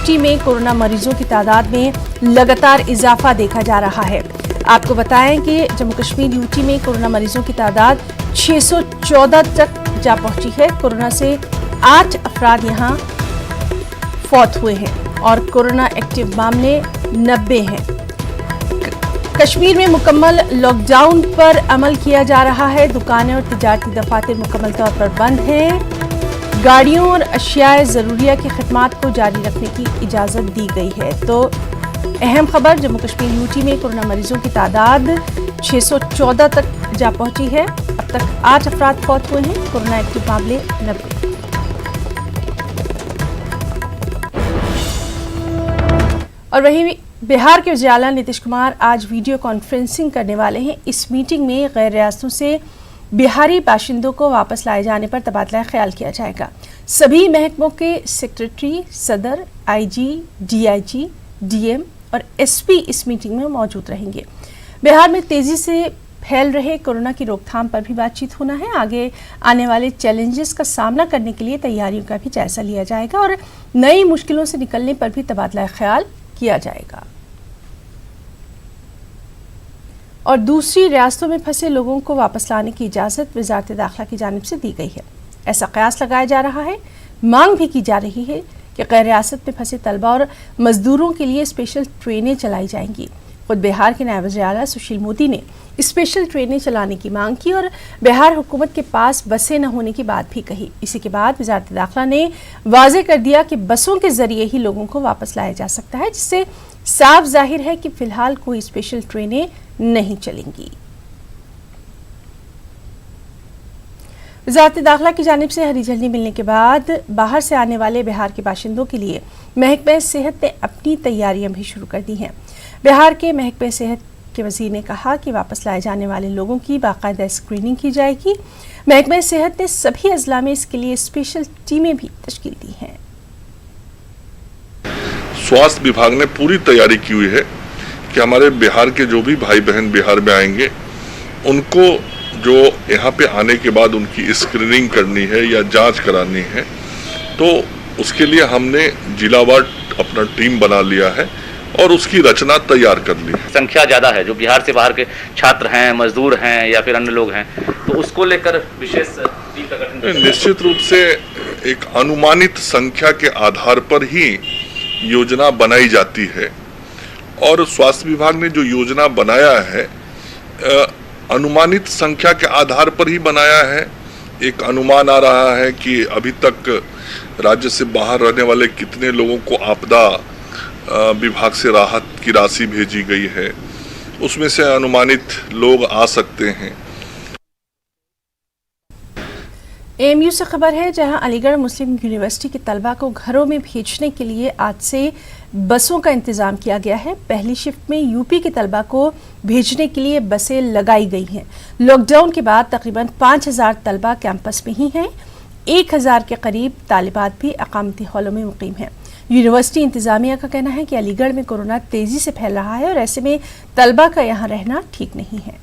UT में corona मरीजों की तादाद में लगातार इजाफा देखा जा रहा है। आपको बताएं कि जम्मू कश्मीर यूटी में कोरोना मरीजों की तादाद 614 तक जा पहुंची है। कोरोना से 8 अफराद यहां फौत हुए हैं और कोरोना एक्टिव मामले 90 हैं। कश्मीर में मुकम्मल लॉकडाउन पर अमल किया जा रहा है। दुकानें और तिजारती दफातर मुकम्मल तौर पर बंद हैं। गाड़ियों और अशियाए ज़रूरिया की खदमात को जारी रखने की इजाज़त दी गई है। तो अहम खबर, जम्मू कश्मीर यूटी में कोरोना मरीजों की तादाद 614 तक जा पहुंची है। अब तक 8 अफराद फौत हुए हैं। कोरोना एक्टिव मामले 90। और वहीं बिहार के वज़ीर आला नीतीश कुमार आज वीडियो कॉन्फ्रेंसिंग करने वाले हैं। इस मीटिंग में गैर रियासतों से बिहारी बाशिंदों को वापस लाए जाने पर तबादला ख्याल किया जाएगा। सभी महकमों के सेक्रेटरी, सदर, आईजी, डीआईजी, डीएम और एसपी इस मीटिंग में मौजूद रहेंगे। बिहार में तेजी से फैल रहे कोरोना की रोकथाम पर भी बातचीत होना है। आगे आने वाले चैलेंजेस का सामना करने के लिए तैयारियों का भी जायजा लिया जाएगा और नई मुश्किलों से निकलने पर भी तबादला ख्याल किया जाएगा। और दूसरी रियासतों में फंसे लोगों को वापस लाने की इजाज़त वज़ारत दाखिला की जानिब से दी गई है। ऐसा कयास लगाया जा रहा है, मांग भी की जा रही है कि गैर रियासत में फंसे तलबा और मजदूरों के लिए स्पेशल ट्रेनें चलाई जाएंगी। खुद बिहार के नायब वज़ीर आला सुशील मोदी ने स्पेशल ट्रेनें चलाने की मांग की और बिहार हुकूमत के पास बसें न होने की बात भी कही। इसी के बाद वज़ारत दाखिला ने वाज़ेह कर दिया कि बसों के जरिए ही लोगों को वापस लाया जा सकता है, जिससे साफ जाहिर है कि फिलहाल कोई स्पेशल ट्रेनें नहीं चलेंगी। वज़ारत दाखिला की जानिब से हरी झंडी मिलने के बाद बाहर से आने वाले बिहार के बाशिंदों के लिए महकमा सेहत ने अपनी तैयारियां भी शुरू कर दी हैं। बिहार के महकमा सेहत के वज़ीर ने कहा कि वापस लाए जाने वाले लोगों की बाकायदा स्क्रीनिंग की जाएगी। महकमा सेहत ने सभी अजला में इसके लिए स्पेशल टीमें भी तश्कील दी हैं। स्वास्थ्य विभाग ने पूरी तैयारी की हुई है कि हमारे बिहार के जो भी भाई बहन बिहार में आएंगे उनको जो यहाँ पे आने के बाद उनकी स्क्रीनिंग करनी है या जांच करानी है, तो उसके लिए हमने जिलावार अपना टीम बना लिया है और उसकी रचना तैयार कर ली है। संख्या ज़्यादा है, जो बिहार से बाहर के छात्र हैं, मजदूर हैं या फिर अन्य लोग हैं, तो उसको लेकर विशेष टीम का गठन निश्चित रूप से एक अनुमानित संख्या के आधार पर ही योजना बनाई जाती है और स्वास्थ्य विभाग ने जो योजना बनाया है अनुमानित संख्या के आधार पर ही बनाया है। एक अनुमान आ रहा है कि अभी तक राज्य से बाहर रहने वाले कितने लोगों को आपदा विभाग से राहत की राशि भेजी गई है, उसमें से अनुमानित लोग आ सकते हैं। एएमयू से खबर है, जहां अलीगढ़ मुस्लिम यूनिवर्सिटी के तलबा को घरों में भेजने के लिए आज से बसों का इंतजाम किया गया है। पहली शिफ्ट में यूपी के तलबा को भेजने के लिए बसें लगाई गई हैं। लॉकडाउन के बाद तकरीबन 5000 तलबा कैंपस में ही हैं। 1000 के करीब तालिबात भी अकामती हॉलों में मुकीम हैं। यूनिवर्सिटी इंतजामिया का कहना है कि अलीगढ़ में कोरोना तेजी से फैल रहा है और ऐसे में तलबा का यहाँ रहना ठीक नहीं है।